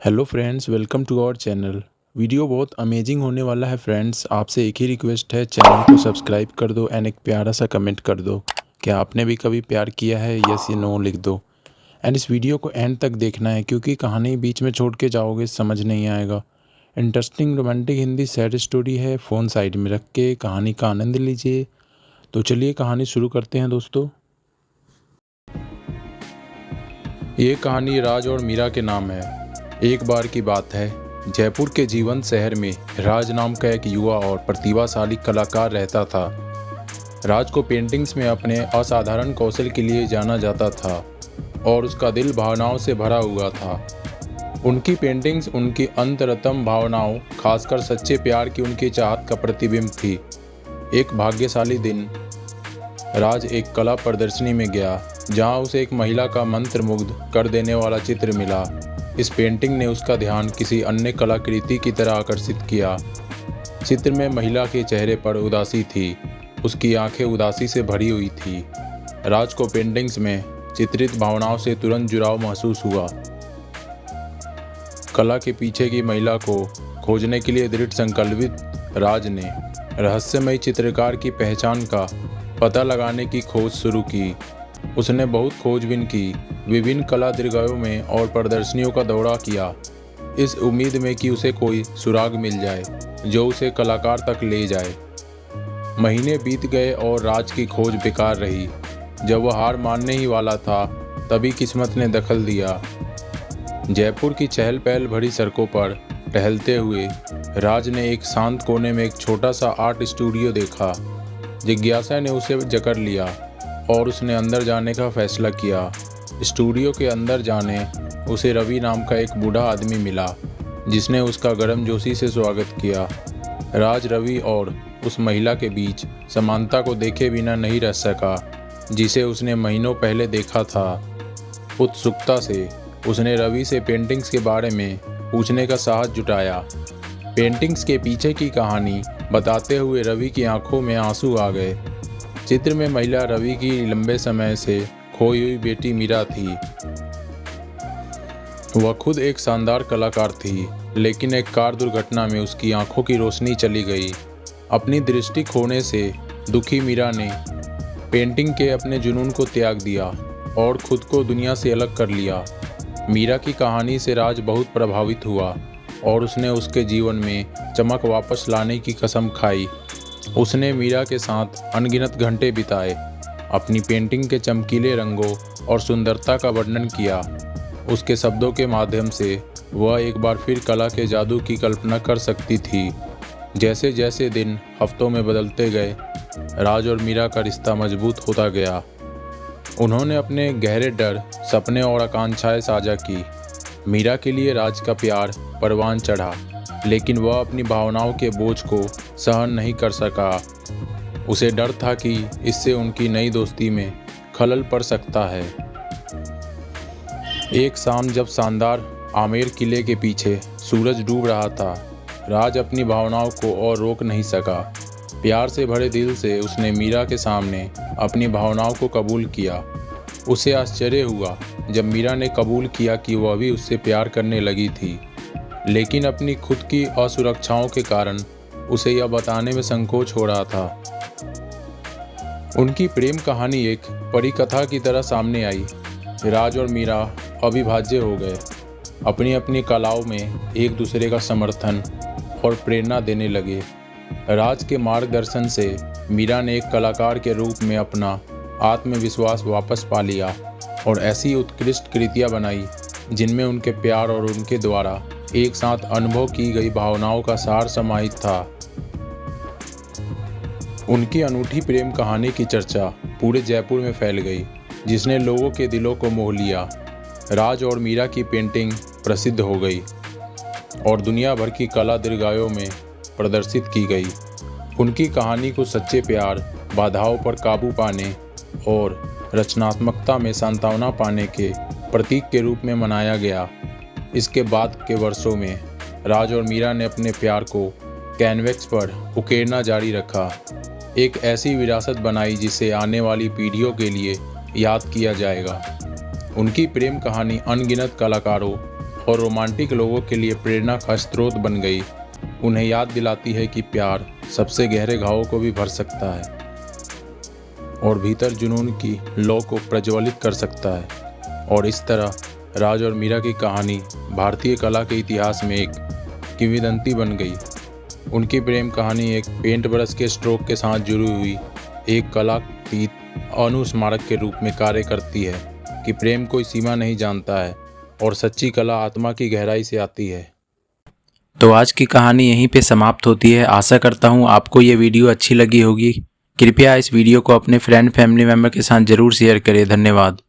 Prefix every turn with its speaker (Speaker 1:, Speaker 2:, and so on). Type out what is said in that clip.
Speaker 1: Hello friends, welcome to our channel. Video बहुत amazing होने वाला है फ्रेंड्स। आपसे एक ही रिक्वेस्ट है, चैनल को सब्सक्राइब कर दो एंड एक प्यारा सा कमेंट कर दो। क्या आपने भी कभी प्यार किया है? यस या नो लिख दो। एंड इस वीडियो को एंड तक देखना है, क्योंकि कहानी बीच में छोड़ के जाओगे समझ नहीं आएगा। Interesting romantic Hindi sad story है। फ़ोन साइड में रख के कहानी का आनंद लीजिए। तो चलिए कहानी शुरू करते हैं दोस्तों। ये कहानी राज और मीरा के नाम है। एक बार की बात है, जयपुर के जीवंत शहर में राज नाम का एक युवा और प्रतिभाशाली कलाकार रहता था। राज को पेंटिंग्स में अपने असाधारण कौशल के लिए जाना जाता था और उसका दिल भावनाओं से भरा हुआ था। उनकी पेंटिंग्स उनकी अंतरतम भावनाओं, खासकर सच्चे प्यार की उनकी चाहत का प्रतिबिंब थी। एक भाग्यशाली दिन राज एक कला प्रदर्शनी में गया, जहां उसे एक महिला का मंत्रमुग्ध कर देने वाला चित्र मिला। इस पेंटिंग ने उसका ध्यान किसी अन्य कलाकृति की तरह आकर्षित किया। चित्र में महिला के चेहरे पर उदासी थी, उसकी आंखें उदासी से भरी हुई थी। राज को पेंटिंग्स में चित्रित भावनाओं से तुरंत जुड़ाव महसूस हुआ। कला के पीछे की महिला को खोजने के लिए दृढ़ संकल्पित राज ने रहस्यमयी चित्रकार की पहचान का पता लगाने की खोज शुरू की। उसने बहुत खोजबीन की, विभिन्न कला दीर्घायों में और प्रदर्शनियों का दौरा किया, इस उम्मीद में कि उसे कोई सुराग मिल जाए जो उसे कलाकार तक ले जाए। महीने बीत गए और राज की खोज बेकार रही। जब वह हार मानने ही वाला था, तभी किस्मत ने दखल दिया। जयपुर की चहल पहल भरी सड़कों पर टहलते हुए राज ने एक शांत कोने में एक छोटा सा आर्ट स्टूडियो देखा। जिज्ञासा ने उसे जकड़ लिया और उसने अंदर जाने का फैसला किया। स्टूडियो के अंदर जाने उसे रवि नाम का एक बूढ़ा आदमी मिला, जिसने उसका गर्मजोशी से स्वागत किया। राज रवि और उस महिला के बीच समानता को देखे बिना नहीं रह सका, जिसे उसने महीनों पहले देखा था। उत्सुकता से उसने रवि से पेंटिंग्स के बारे में पूछने का साहस जुटाया। पेंटिंग्स के पीछे की कहानी बताते हुए रवि की आंखों में आंसू आ गए। चित्र में महिला रवि की लंबे समय से खोई हुई बेटी मीरा थी। वह खुद एक शानदार कलाकार थी, लेकिन एक कार दुर्घटना में उसकी आंखों की रोशनी चली गई। अपनी दृष्टि खोने से दुखी मीरा ने पेंटिंग के अपने जुनून को त्याग दिया और खुद को दुनिया से अलग कर लिया। मीरा की कहानी से राज बहुत प्रभावित हुआ और उसने उसके जीवन में चमक वापस लाने की कसम खाई। उसने मीरा के साथ अनगिनत घंटे बिताए, अपनी पेंटिंग के चमकीले रंगों और सुंदरता का वर्णन किया। उसके शब्दों के माध्यम से वह एक बार फिर कला के जादू की कल्पना कर सकती थी। जैसे जैसे दिन हफ्तों में बदलते गए, राज और मीरा का रिश्ता मजबूत होता गया। उन्होंने अपने गहरे डर, सपने और आकांक्षाएं साझा की। मीरा के लिए राज का प्यार परवान चढ़ा, लेकिन वह अपनी भावनाओं के बोझ को सहन नहीं कर सका। उसे डर था कि इससे उनकी नई दोस्ती में खलल पड़ सकता है। एक शाम जब शानदार आमेर किले के पीछे सूरज डूब रहा था, राज अपनी भावनाओं को और रोक नहीं सका। प्यार से भरे दिल से उसने मीरा के सामने अपनी भावनाओं को कबूल किया। उसे आश्चर्य हुआ जब मीरा ने कबूल किया कि वह भी उससे प्यार करने लगी थी, लेकिन अपनी खुद की असुरक्षाओं के कारण उसे यह बताने में संकोच हो रहा था। उनकी प्रेम कहानी एक परिकथा की तरह सामने आई। राज और मीरा अविभाज्य हो गए, अपनी अपनी कलाओं में एक दूसरे का समर्थन और प्रेरणा देने लगे। राज के मार्गदर्शन से मीरा ने एक कलाकार के रूप में अपना आत्मविश्वास वापस पा लिया और ऐसी उत्कृष्ट कृतियां बनाई जिनमें उनके प्यार और उनके द्वारा एक साथ अनुभव की गई भावनाओं का सार समाहित था। उनकी अनूठी प्रेम कहानी की चर्चा पूरे जयपुर में फैल गई, जिसने लोगों के दिलों को मोह लिया। राज और मीरा की पेंटिंग प्रसिद्ध हो गई और दुनिया भर की कला दीर्घायों में प्रदर्शित की गई। उनकी कहानी को सच्चे प्यार, बाधाओं पर काबू पाने और रचनात्मकता में सांत्वना पाने के प्रतीक के रूप में मनाया गया। इसके बाद के वर्षों में राज और मीरा ने अपने प्यार को कैनवस पर उकेरना जारी रखा, एक ऐसी विरासत बनाई जिसे आने वाली पीढ़ियों के लिए याद किया जाएगा। उनकी प्रेम कहानी अनगिनत कलाकारों और रोमांटिक लोगों के लिए प्रेरणा का स्रोत बन गई। उन्हें याद दिलाती है कि प्यार सबसे गहरे घावों को भी भर सकता है और भीतर जुनून की लौ को प्रज्वलित कर सकता है। और इस तरह राज और मीरा की कहानी भारतीय कला के इतिहास में एक किंवदंती बन गई। उनकी प्रेम कहानी एक पेंट ब्रश के स्ट्रोक के साथ जुड़ी हुई एक कलातीत अनुस्मारक के रूप में कार्य करती है कि प्रेम कोई सीमा नहीं जानता है और सच्ची कला आत्मा की गहराई से आती है।
Speaker 2: तो आज की कहानी यहीं पे समाप्त होती है। आशा करता हूँ आपको ये वीडियो अच्छी लगी होगी। कृपया इस वीडियो को अपने फ्रेंड फैमिली मेम्बर के साथ ज़रूर शेयर करें। धन्यवाद।